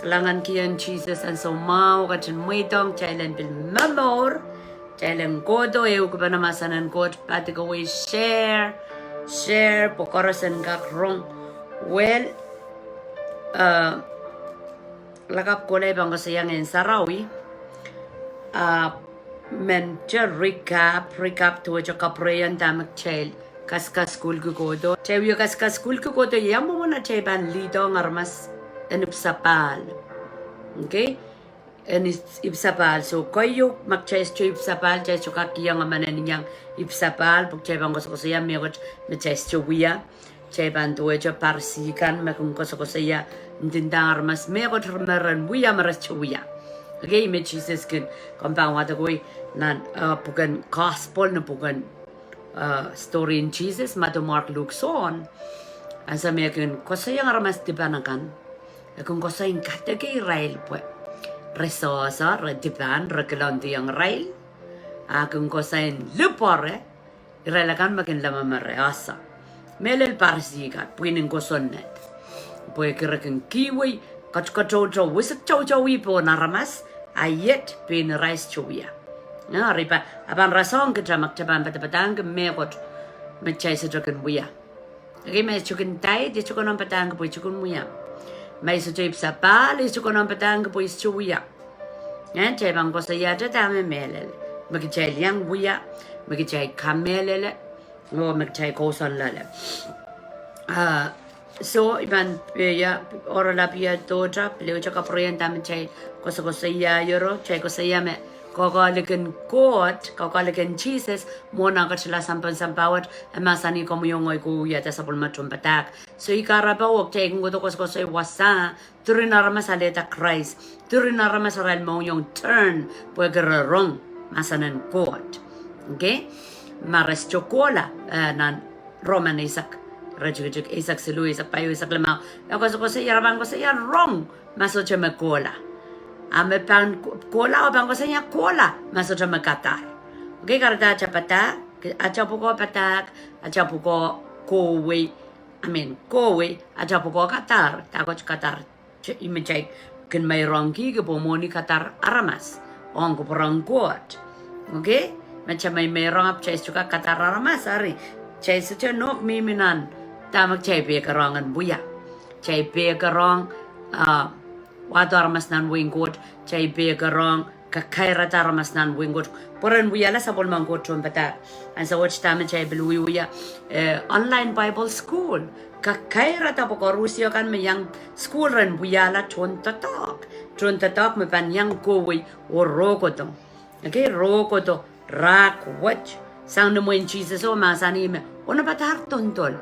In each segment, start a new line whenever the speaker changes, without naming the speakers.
Kailangan Kieng Jesus and so mau kachin muitong chailen bil mamor chailen kodo eu ko banamasanan kot pati ko we share pokorosen gak rong well lakap kolay bang ko sayang en sarawi men recap to jo kaprayan tamak chail kaskas school ko kodo chayo kaskas school ko kodo yamo na chay ban lido ngarmas enipsapal okay and ipsapal so koyo magchais cho ipsapal chay so kakiyang amanan niyang ipsapal pag chay bang ko saya megot magchais cho wiya chay ban tuwe cho parsikan makung ko saya ndindang armas megot meran wiya maras cho wiya okay me Jesus kin kompang wata koy nan bukan gospel na bukan story in Jesus mato Mark Luke son asa mekin ko sayang armas dibanakan kung ko sayang katake Israel pues resosa redipan rekelanti yang Israel kung ko sayang lupore Israel kan makin lama mereasa melel parsikat puinin ko sonnet pues kirakin kiwi kacau wisak cau ipo naramas ayet pin rice chuya na ripa aban rasong ke jamak jaban patang ke megot mechai sejoken buya okay me chukin tai de chukon patang ke chukun muya mai so jip sapal is chukon patang ke is chuya ya chai bang ko saya jata me melel magi chai liang buya magi chai kamelele no magi chai kosan lele so iban ya ora la pia toja leo chaka proyenta me chai ko saya yoro chai ko saya me Kakalikan God, kakalikan Jesus, muna ka sila sampawat, masani ko mo yung ko yata sa Tohnpadahk. So ikarabawag, chay kung ko sa wasa, turin na rama sa leta Christ, turin na rama sa real mo yung turn, pwede wrong, masanan God. Okay? Maras chokola, nan Roman Isaac, Rajuk Isaac Silu, Isaac Payo, Isaac Lamau, ako sa yarabang ko sa wrong, maso siya makola. Ame pan kola o bangko sanya kola masuk sama Qatar. Okay, karena capata, aja pukul patak, aja pukul Kohwei, Kohwei, aja pukul Qatar, takut Qatar. Imecai ken mai rongki ke pomoni Qatar aramas, orang ko perang kuat. Okay, macam mai rong ap cai juga Qatar aramas hari, cai saja nok miminan, tamak cai pe kerangan buya, cai pe kerang Wato armas nan wingkot, chay begarong, kakairat armas nan wingkot. Poran wiyala sa polmang ko Tohnpadahk. And sa watch tama chay beluwiya online Bible school. Kakairat apo ko Rusya kan mayang school ran wiyala Tohnpadahk. Tohnpadahk me pan yang Kohwei o rokoto. Okay, rokoto, rak, watch. Sang na mo in Jesus o masani me. Ono patar tontol.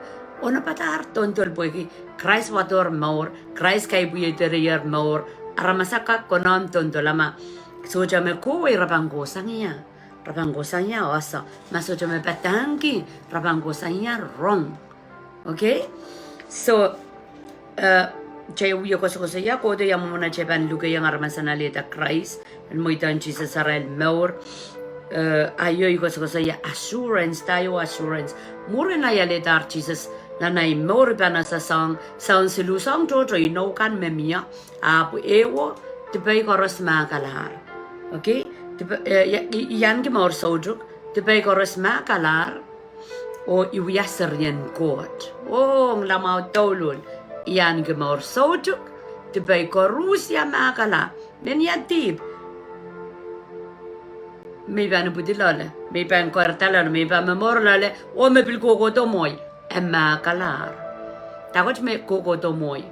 Ono patar tontol boy Christ wator maur Christ kay buye terier maur aramasaka konom tontolama soja me Kohwei rabanggo sangya asa masoja me patangi rabanggo sangya wrong. Okay, so chay uyo ko ya ko de yamuna cheban luga yang aramasana leta Christ and moitan Jesus sarel maur ayo ko ya assurance tayo assurance murena ya leta Jesus na nai moribana sa sang silu sang jojo Inou kan memia apu ewo tibai koros makalar. Okay, yan ki mor sojuk tibai koros makalar o iwiaser yan kot o nglamau tolul yan ki mor sojuk tibai korusya makala men yatib may ban budilale may ban kwartalale may ban memorlale o me pilko ko to moy Emma kalar. Takot me koko to moy.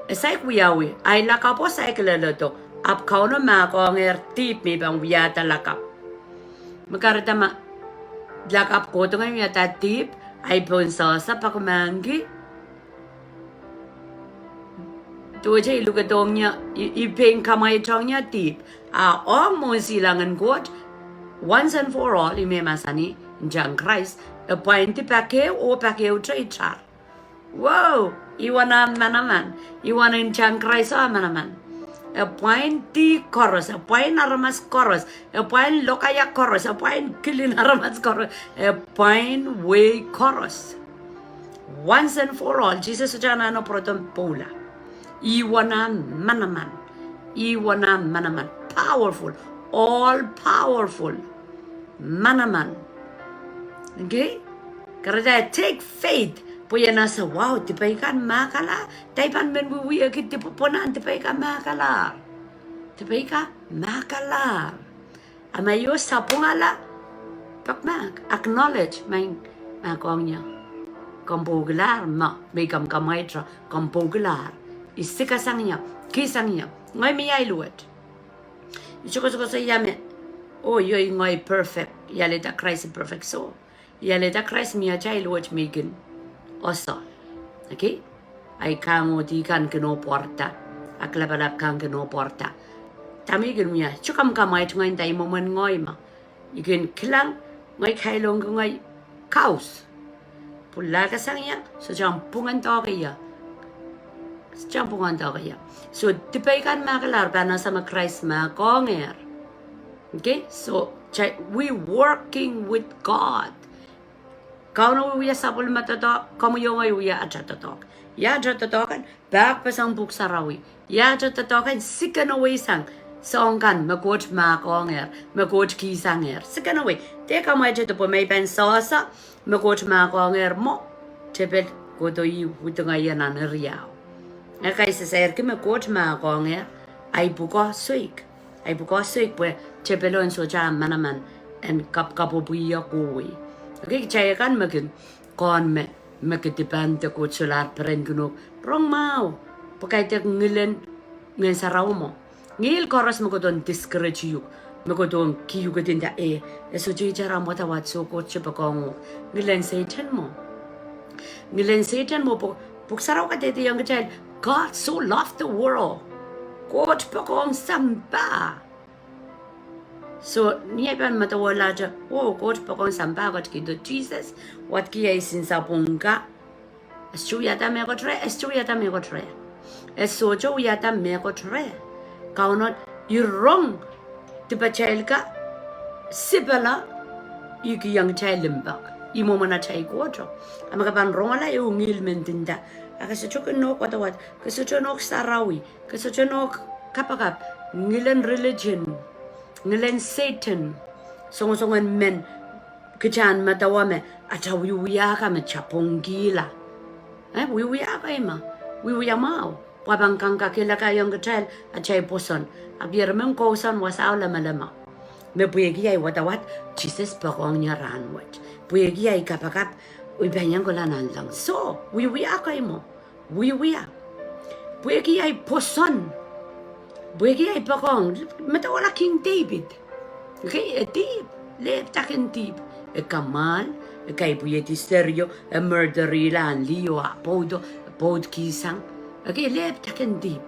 Esay kuyawi ay lakapo sa ikalalato. Ap Kauno ma ko nger tip me bang Wiahda lakap. Makarita ma lakap ko to ngayon yata tip ay ponsa sa pakumangi. Tuwa siya ilugatong niya ipeng kamay chong niya tip. Ong mo silangan kot once and for all imemasani Jang Christ point pake o pake utra. Wow, iwana manaman, iwana in Jang Christ manaman. A point chorus, a point aramas chorus, a point lokaya chorus, a point killing aramas chorus, a point way chorus. Once and for all, Jesus jana no proton pola. Iwana manaman. Iwana manaman. Powerful. All powerful. Manaman. Okay? Karena take faith. Puya nasa wow, tipaikan makala. Taipan men buwi agit tipupunan tipaikan makala. Tipaikan makala. Amayo sa pungala. Pakmak acknowledge main makongnya. Kompogular ma begam kamaitra kompogular. Istika sangnya, kisangnya. Ngai mi ai luat. Ichuko sa yame. Oh, yoy ngai perfect. Yaleta Christ perfect so. Yaleta Christ mi ajai luat migin. Also, okay? Ay kango di kan keno porta. Aklabalap kan keno porta. Tamigin miya. Chukam kamay tungain tayo momen ngoy ma. Igin kilang ngoy kailong ngoy kaus. Pula ka sangya. So jampungan to kaya. Jampungan to kaya. So tipay kan makalar pa na sa Christ makonger. Okay? So we working with God. Kauno wiya Sapwelime matatok, kamu yung ay wiya ajatatok. Ya ajatatok back pasang buksarawi. Ya ajatatok sikan away sang songkan magod makonger, magod kisanger. Sikan away. Teka mo ajata po may pensasa magod makonger mo. Tepet koto yi utungaya na nariyaw. Nakay sa sayar ki magod makonger ay buko suik. Ay buko suik po tepelon so jam manaman and kapubuya Kohwei. Okay, saya kan makin kon me dipan te ko solar perengno rong mau pakai te ngilen ngen sarau mo ngil koras mo ko don discourage you mo ko don ki you ko din da so ji jara mo ta wat so ko che pa kong ngilen satan mo pok sarau ka te yang child God so loved the world God pa kong samba. So, niya pan matawala dyan, oh, God pa kong samba, what kido Jesus, what kiya isin sa pungka. Estu yata me ko tre. Esojo yata me ko tre. Kauno, you're wrong. Tiba child ka, sibala, iki yang child limbak. Imo mana child ko dyan. Ama ka pan wrong ala yung ngilmen tinda. Akasacho ka no kwatawat, kasacho no sarawi, kasacho no kapakap, ngilan religion. Ngilen Satan songon men kejan matawame acha wiya ka me chapongila wiya ka ima wiya mau wabang kangka kila ka yung ketel acha poson abir men kosan wasaula malama me puyegi ay watawat Jesus pakong nya ranwat puyegi ay kapakap ubanyang ko lang so wiya ka imo wiya puyegi ay poson Buegi ay pakong, matawala King David. Okay, deep, lep takin deep. Kamal, kay buyeti stereo, murderilan, liyo, pod kisang. Okay, lep takin deep.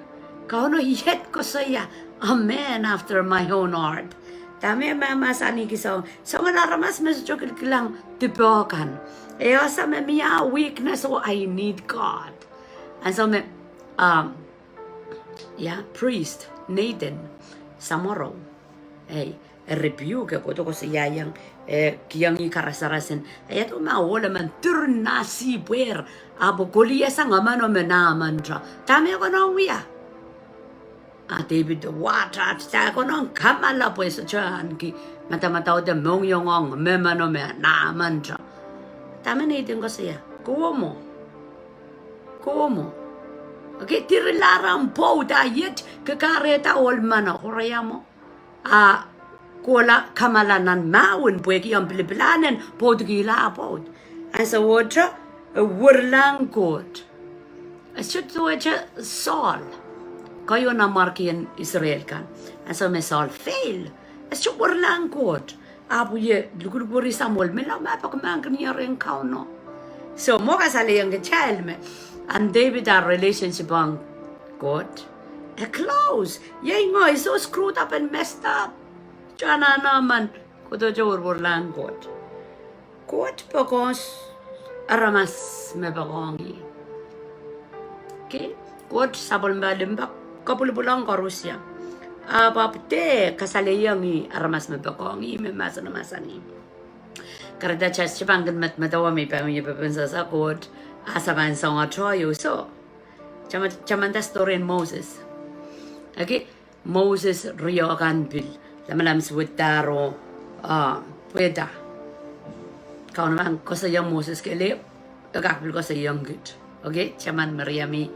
Kauno yet ko saya, a man after my own heart. Tami mama sani kisong, so naramas mas jokil kilang tipokan. Sa miya weakness, so I need God. And so priest Nathan Samoro rebuke ko to ko sa yayang Kieng ikarasarasin ay to mawala man turnasi puer abo kuliya sa ngamano menaman tra tami ko no wiya David wata ta ko no kamala pues chan ki mata de mong yongong memano me naman tra tami Nathan ko siya kumo Okay, tirilarang po dayet kakareta olmana korayamo. Kola kamalanan maun pueki ang pilipilanan pod gila pod. Asa wodra wurlang kot. Asut tuwacha Saul. Kayo na markian Israel kan. Asa me Saul fail. Asut wurlang kot. Apo ye lugurguri Samuel mela mapakamang niya rin Kauno. So mo kasali yung child me. And David our relationship on God close. Yay nga is so screwed up and messed up. Jana naman kudo jor lang God. God pagos aramas me bagongi. Okay? God Sapwelime kapulubulang karusya. Papte kasaliyang aramas me bagongi me masani. Karada chas chipangin matawa may pamilya papansa sa God. Asaman sa nga troyo so Chamanta story in Moses. Okay, Moses riokan bil. Lamalam switaro pweda. Kauno man kosa yang Moses kele. Agak bil kosa yang good. Okay, chaman Mariami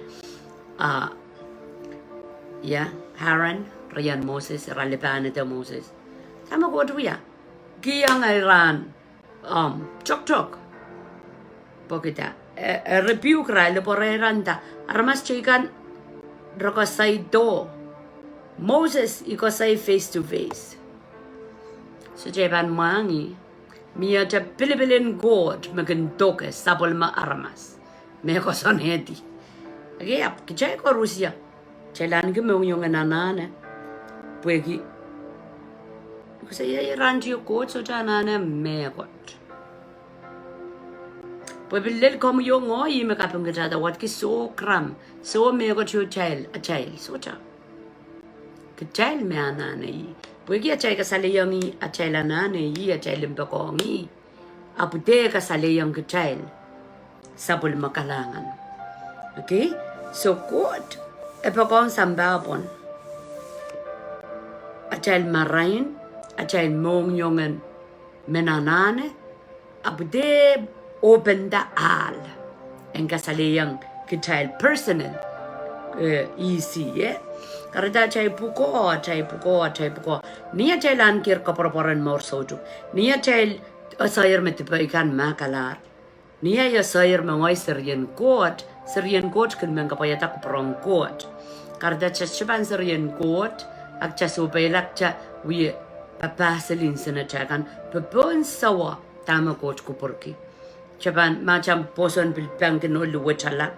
ya Haran rian Moses ralipan itu Moses. Sama ko tu ya. Kieng Iran chok pokita rebuke ra le poreranta armas chikan rokosai do Moses ikosai face to face so jeban mangi mia ta pilibilin god makin doke sabol ma armas me ko son hedi age ap kichai ko Rusia chelan ke mo yung nanana puegi because Iran to god so tanana me god Pwede kom yung ngoy makapang gajada wat ki so kram so me ko chu child a child so cha ke child me anane yi pwede a child ka sale yung a child anane yi a child imba ko ngi apute ka sale yung ke child sabul makalangan okay so god epakon sambapon a child marain a child mong yongen menanane apute open the all and kasaliyang child personal easy yeah karena cai puko niya cailan kir kaporan mor soju niya cail sayur metipaikan makalar niya ya sayur mengoy serian kot kan mengkapaya tak perong kot karena caciban serian kot ak casupelak ca wi papaselin sana cakan pepon sawa tama kot kupurki Chaban macam poson pilpang kenolu wachala.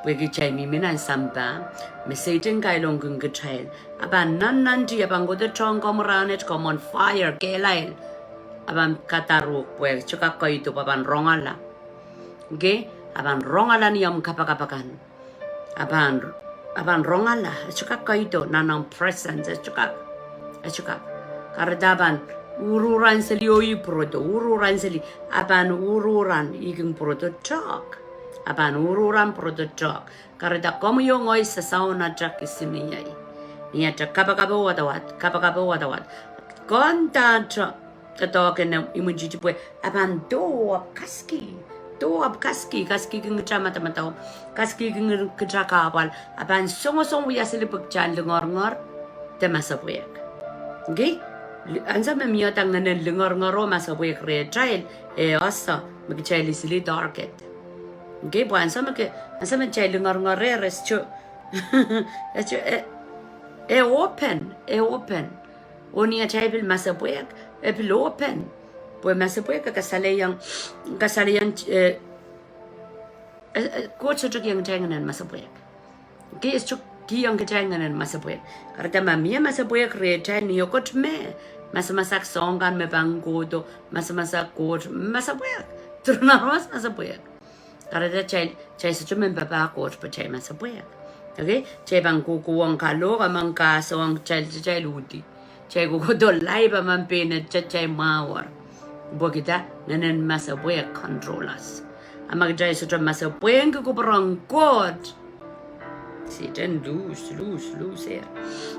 Wegi chay mi minan samba. Mesejeng kay longung kechail. Aban nan di abang go de chong komranet kom on fire kelail. Aban kataruk pwe chuka ko itu aban rongala. Okay? Aban rongala niyam kapakapakan. Aban rongala chuka ko itu nanang presence chuka. Kardaban ururan seli oi proto ururan seli aban ururan iging proto chok aban ururan proto chok karena kamu yang oi sasauna chak isini yai niya chak kapakapa wadawat konta chak katoke na imuji pue aban do up kaski keng chama tamatau kaski keng kechaka apal aban songo wiasili pekcan ngor temasa puek okay Ansa me mia tang nanen lengor masa boy kre child asa me child is li darket okay bo ansa me child lengor res chu open oni a child masa boy pil open bo masa boy ka salayang ko chu yang jangan masa boy okay is chu Kieng kejangan masa boy. Karena mami masa boy kerja ni yokot me masa songan me bangku tu masa kot masa boy. Terus masa boy. Karena cai secuma bapa kot percaya masa boy. Okay, cai bangku kuang kalau kamang kasong cai ludi. Cai kuku dolai paman pene cai mawar. Bukita nenen masa boy control us. Amak cai secuma masa boy yang kuku perang kot. See, then lose here.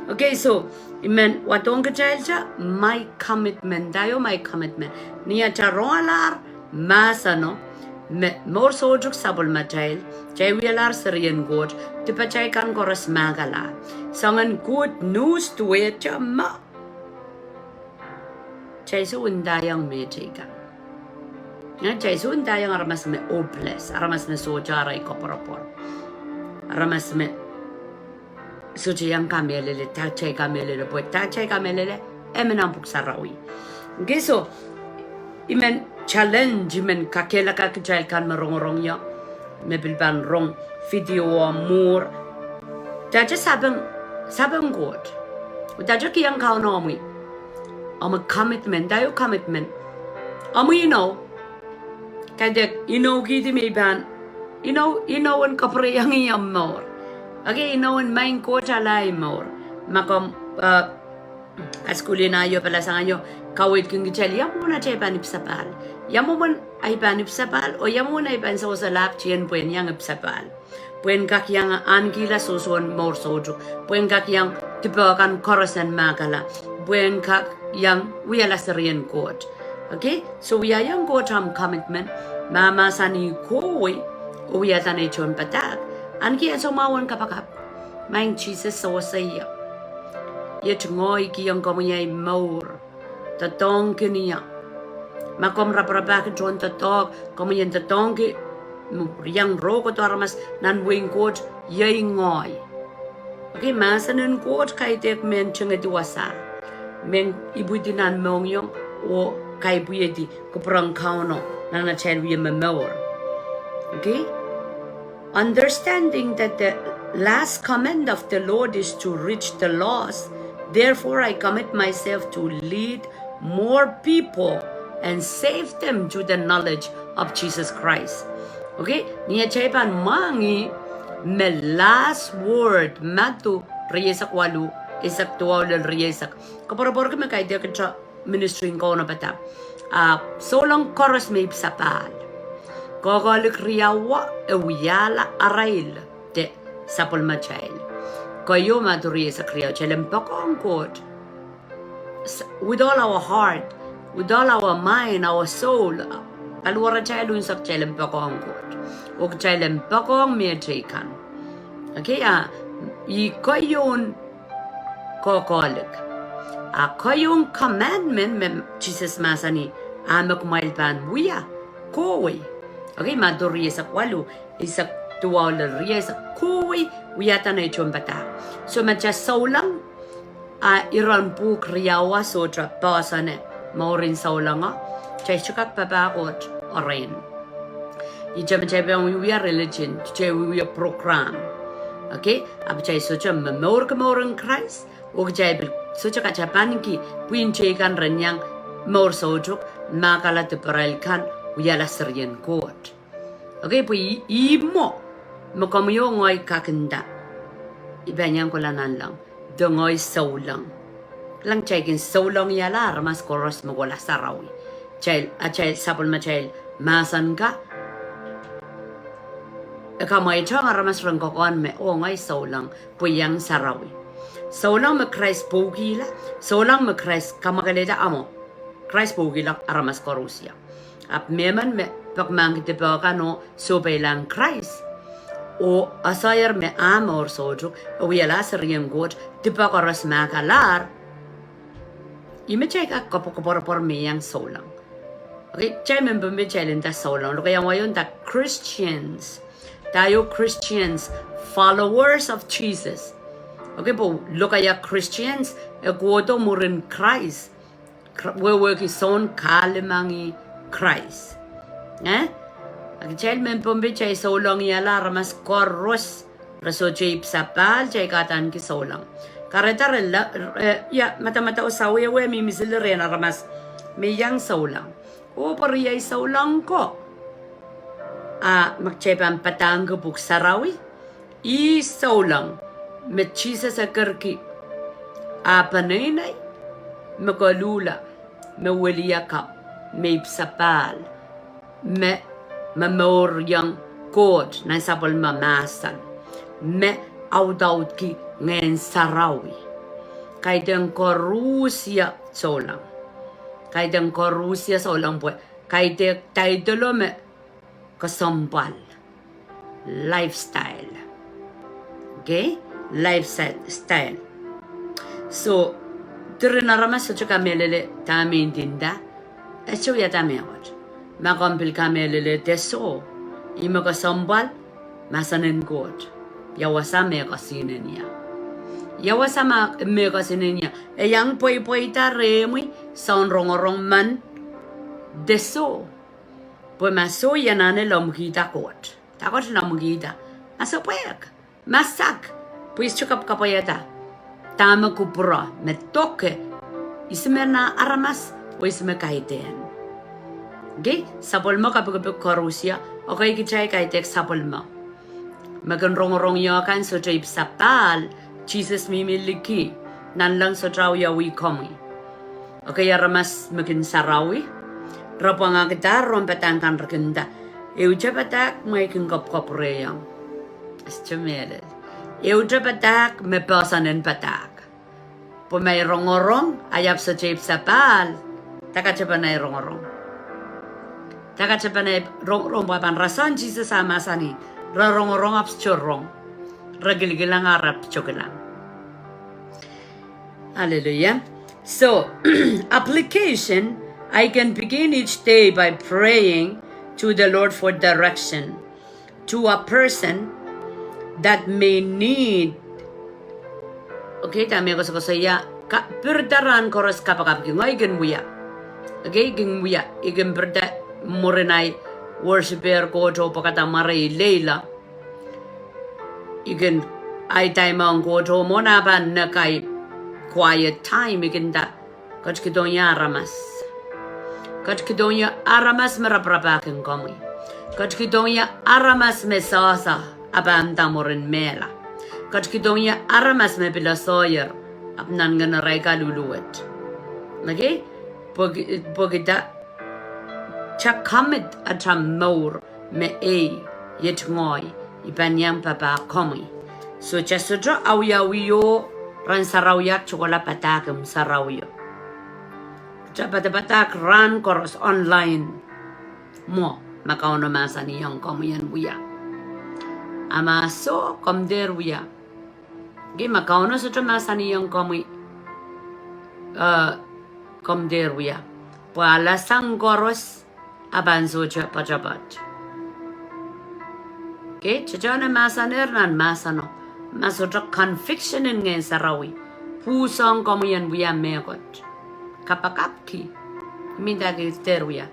Okay, so, imen watong kecilja my commitment, my commitment. Niya charoalar masano me more sojuk sabol machail, chay wialar serian god, tipachay kan koras magala. Sangan good news to it ma. Chay so undayang me chika. Na chay so undayang aramas me obles, aramas me sojaray koporapor. Aramas me suci yang kamelele, tacai kamelele, buat tacai kamelele, emenam puksarawi. Okay, so imen challenge imen kakela kakijal kan merong-rongnya, mebilban rong video amor. Daja sabang god. Daja kiang Kauno Ohmwi. Am commitment, dayo commitment. Ohmwi kadek Inou gidi meban. Inou an kapre yang iyam more. Okay, Inou an main kota lai more. Makom askulina yo pala sa kanyo kawit kung gichel yamu na chay panipsapal. Yamu man ay panipsapal o yamu na ay pansa sa lap chiyan puen yang ipsapal. Puen kak yang angkila susuan mor soju. Puen kak yang tibakan korosan magala. Puen kak yang wiala serian court. Okay? So we are young court commitment. Mama sani Kohwei. Wiahda na Tohnpadahk. Anki aso mawan kapakap. Maing Jesus so saya. Yet ngoy ki yang komuyay maur. Tatong kiniya. Makom raprabak Tohnpadahk. Komuyan tatong ki. Yang roko to aramas nan wing court yay ngoy. Okay, masanin court kay tek men chunga diwasa. Men ibudinan mongyong o kay buyedi kuprang Kauno nang na chen wiya mamawar. Okay? Understanding that the last command of the Lord is to reach the lost, therefore I commit myself to lead more people and save them to the knowledge of Jesus Christ. Okay? Niya chaypan mangi me last word matu riyesak walu isak tuwal riyesak. Kapara-para kami kay dia kita ministry ko na bata. So lang koros may sapal. Kogalik riyawa ewiyala arail de sapol machail. Kayo maturiye sa kriyaw chalem pakong kot. With all our heart, with all our mind, our soul, alwara chalun sak chalem pakong kot. Og chalem pakong metrikan. Okay, i kayon kokalik. Kayong commandment mem Jesus masani amak mailpan wiya Kohwei. Okay, maduri sa walu isak tuwal riya sa Kohwei Wiahda na Tohnpadahk. So madya saulang iran pu kriyawa so tra pasane maurin saulanga chay chukak babakot orin. Ijam chay wiya religion chay wiya program. Okay, abchay so cham maur kamaurin Christ og chay so chaka chapan ki puin chay kan renyang maur sojuk makala teparal kan wiala serian court. Okay, pu imo makamyo ngoy kakenda. Ibanyang ko lanan lang. Dongoy saulang. Lang chaykin saulang yala ramas koros magwala sarawi. Chayl sapol ma chayl masan ka. Kamay chong ramas rangkokon me o ngoy saulang puyang sarawi. Saulang me Christ pogila. Saulang me Christ kamagaleda amo. Christ pogila aramas korusya. Ap meman me pagmangkite pa no sobay lang Christ. O asayar me amor sojo o wiala seriang god tipa koras makalar. Ime chay ka kapokopor me yang saulang. Okay, chay member me chay linta saulang. Kaya ngayon ta Christians. Tayo Christians, followers of Jesus. Okay po, look kaya Christians, kuoto mo rin Christ. Wewe ki son kalimangi Christ. Agchel men pombe chay saulang yala ramas koros. Raso chay sapal chay katan ki saulang. Karetar ya mata-mata usawi we mi misilere na ramas may yang saulang. O pariyay saulang ko. Magchepan patang ko buk sarawi. I saulang. Met Jesus akarki. Panay makalula. Mawaliyakap. May sapal. Mamor yang kod na sapal mamasan. Out ki ngayon sarawi. Kaidang korusya solang. Kaidang korusya solang po. Kaidang taidolo me kasambal. Lifestyle. Okay? Lifestyle. So, tirinaramas sa kamelele tamin tinda. Echo ya tamewat. Makampil kamelele teso. Ima kasambal. Masanin god. Yawasa me kasinin niya. Yawasa me kasinin niya. Yang poy ta remui. Saun rongorong man. Deso. Pues maso yanane lomgita kot. Takot lomgita. Maso puek. Masak. Pues chukap kapayata. Tama kupura. Me toke. Isme na aramas. O isme kaiten. Okay? Sapol mo kapag korusya. Okay kichay kaitek sapol mo. Maganrong-rong yakan so jay sapal. Jesus mimiliki. Nanlang so traw yawi komi. Okay aramas magin sarawi. Rapo nga kita rompetang kan rakenda. Eujapata may kingkop-kop reyang. Stumele. Patak me person in patak. Po may rongorong ayap sa chip sa pal. Takachapanay rongorong. Takachapanay rong papan rason Jesus amasani. Rongorong ap churrong. Ragilgilang arap chokilang. Hallelujah. So, application, I can begin each day by praying to the Lord for direction to a person that may need. Okay, tama ko sa kusaya. Perdaran koros kapakap kingoy genwia. Okay, genwia. Igen perda morenay worshiper ko to pakata maray leila. Igen ay time ang ko to mona ban na kay quiet time ikinda kachkidonya aramas meraprapakin komi kachkidonya aramas me sasa abanda morin mela kachkidonya aramas me bilasoyer abnan gana raika luluet okay pogida chakamit atam mor me yet ngoy ibanyam papa komi so chasudra awyawiyo ran sarawyak chokola patakam sarawyo. Patak ran koros online mo makauno masani yang komian buya. Ama so komder buya. Gi makauno sutra masani yang komi komder buya. Pala sang koros aban socha pajabat. Okay, chajana masaner nan masano. Masotra conviction in ngayon sarawi. Pusong komuyan buya megot. Kapakapki. Minda gilter buya.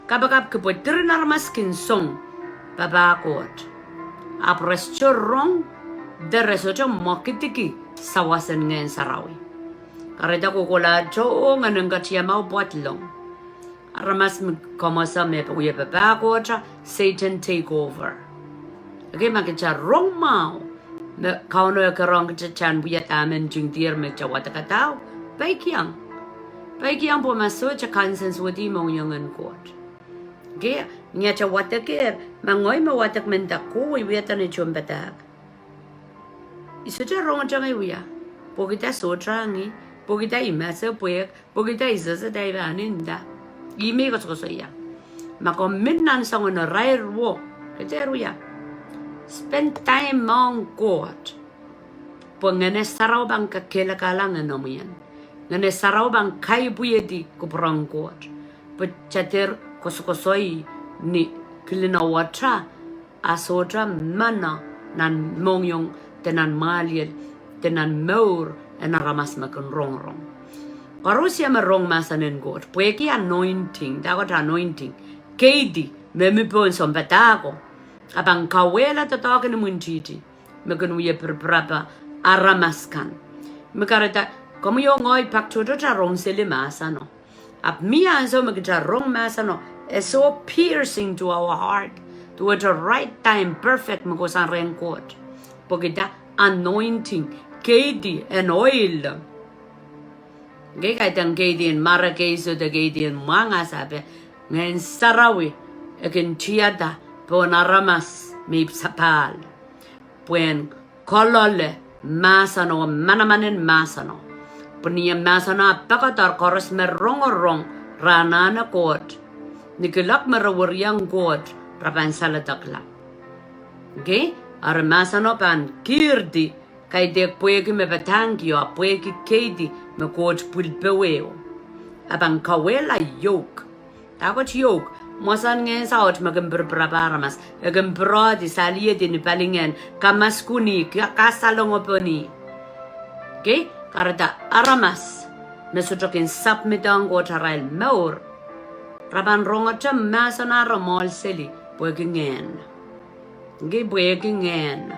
Kapakapki po trinar maskin song. Babakot. Apres chorong. Deresocho mokitiki. Sawasan ngayon sarawi. Karita ko kula cho nga nang katiya mau botlong. Aramas komosa me buya babakot. Satan take over. Okay, makita wrong mau. Kauno karong chan Wiahda men jingdir me jawata katao bai Kieng po maso cha consens wadi mong yongan court ge nya cha wata ke mangoy ma watak men da ko Wiahda ne Tohnpadahk iso cha rong cha ngai wiya pogita so trangi pogita imasa poek pogita izasa dai baninda ime ko so ya makom minnan sangon rai ro ke teruya. Spend time on God. Po ngane saraw bang kakela kalangan no yan. Ngane saraw bang kay buyedi ko prong God. Po chater kosokosoy ni kilina watra asotra mana nan mongyong tenan maliel tenan maur en ramas makon rong. Karusia marong masanen God. Po eki anointing, dagot anointing. Kedi memi po son patako. Abang kawela tatawagan ng muntiti. Maganuya perprapa aramaskan. Makarata, como yung ngoy paktuto charong sili masano. Ap miya so magcharong masano is so piercing to our heart. To at the right time, perfect magosan renkot. Pagita anointing, kedi and oil. Gay kaitang kedi and mara keso da kedi and mga sabi. Ngayon sarawi, akin tiyada. Pon aramas mi sapal. Puen kolole masano manamanin masano. Punya masano apakatar koros merongorong ranana kot. Nikilak merawuriang kot prapansala takla. Okay? Ar masano pan kirdi kay dek pueki me batangyo a pueki kedi me kot pulpeweo. Abang kawela yoke. Takot yoke. Mosan ngayon sa ot magambra-brabaramas. Agambra di saliya din palingan. Kamas kuni, kasalong oponi. Okay? Karada aramas. Nasutokin sapmitang ko taral maur. Raban rongot siya masana ramol sili. Buwagingen. Okay? Buwagingen.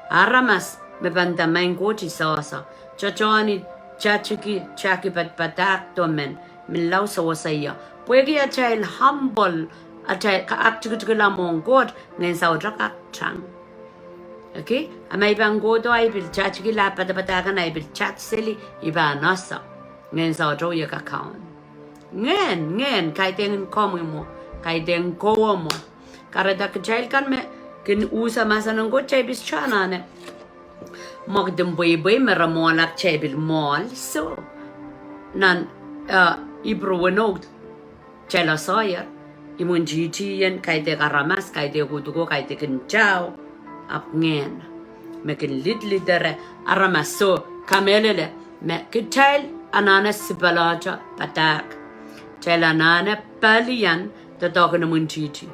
Aramas. Mabandamain ko chisasa. Chachoni, chaki patpatak tomen. Milaw sa wasaya. Pwede a child humble a child ka mong God ngayon sa udra kakchang. Okay? Amay bang God o ay bil chat gila patapatakan ay bil chat sili iba nasa ngayon sa udra uya kakaon. Ngayon kahit yung komo mo kahit yung kowo mo karada ka child kan me kin usa masa nang go chay bis chana ne magdum boy mera molak chay bil mol so nan ibro wenot chay la saya imun GT yan kay te karamas kay te kutuko kay te kinchao ap ngen me kin lidere aramas so kamelele me kitel anana sipalaja patak chay la nana palian the dog in mun GT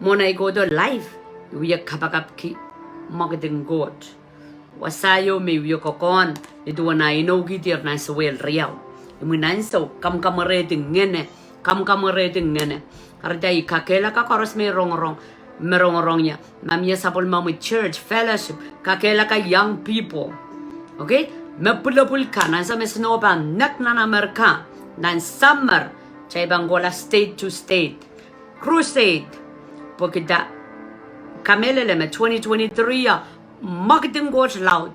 mona I go to live we kapakap ki magding god wasayo me we kokon itu na Inou gitir na sewel riau imunan so kam reding ngene arda I kakela ka koros me rong mamia sapol mamu church fellowship kakela ka young people okay me pulapul kana sa me snoban nak na Amerika nan summer chay bangola state to state crusade porque da kamelele me 2023 ya magding got loud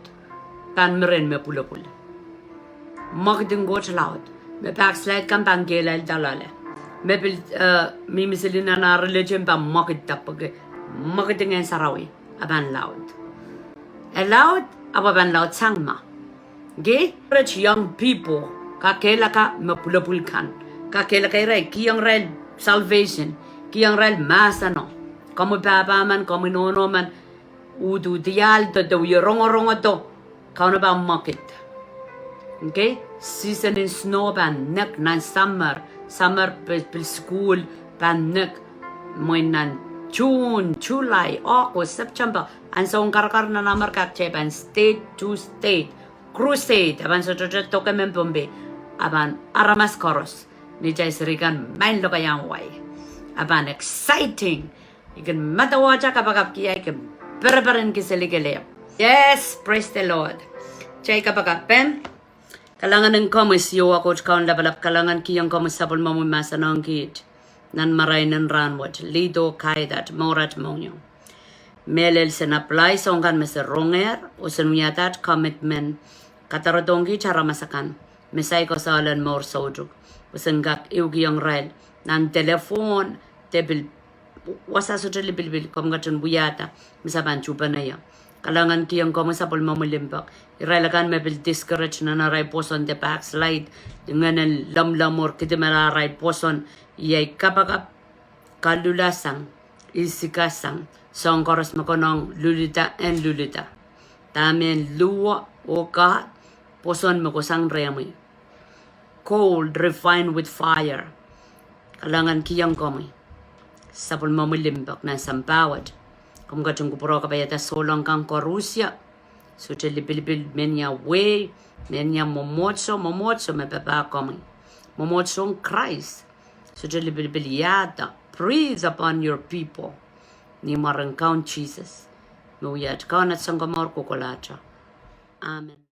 tan meren me pulapul magding got loud me backslide kan bangela dalale me bil mi miselina na religion ba magda porque magding en sarawi aban loud aban loud sangma ge rich young people kakela ka me pulapul kan kakela kay ray Kieng ray salvation Kieng ray masano kamu baba man kamu nono man udu dial to do rongo to Kauno ba market okay season in snow ban nek nan summer bil school ban nek moin nan June July August September and so karkar na namar ka ban state to state crusade aban so to kemen bombe aban aramas koros ni jay serikan main lo kayang way aban exciting ikan matawaja kapag kiyay ikan berberin kiseligele yes praise the Lord chay kapag pen kalangan ng komisyo ako kaun labalap kalangan kiyang komisapol mamumasa ng kit nan maray ng ranwat lido kaidat morat monyo melel sen apply songkan mese ronger o sen wiahda commitment katarodongi cara masakan mesay ko sa alan mor soduk o sen gak iugi yung rail nan telefon tebil wasa so bilbil kom gatun Wiahda misaban chupa na ya kalangan kiyang komisapol mamulimbak iralagan me bil discourage na naray poson de backslide dengan lamlamor kiti mararay poson iyay kapagap kalulasang isikasang song koros makonong lulita tamen luwa o ka poson mo kusang remi cold refined with fire kalangan kiyang komi sapol mamulimbak na sampawad kung gatong kupuro kabayata solong kang korusya so chilibil menya way menya momotso me baba komi momotso Christ so chilibil Wiahda breathe upon your people ni marangkaun Jesus no yat kaunat sangkamor kukulata amen.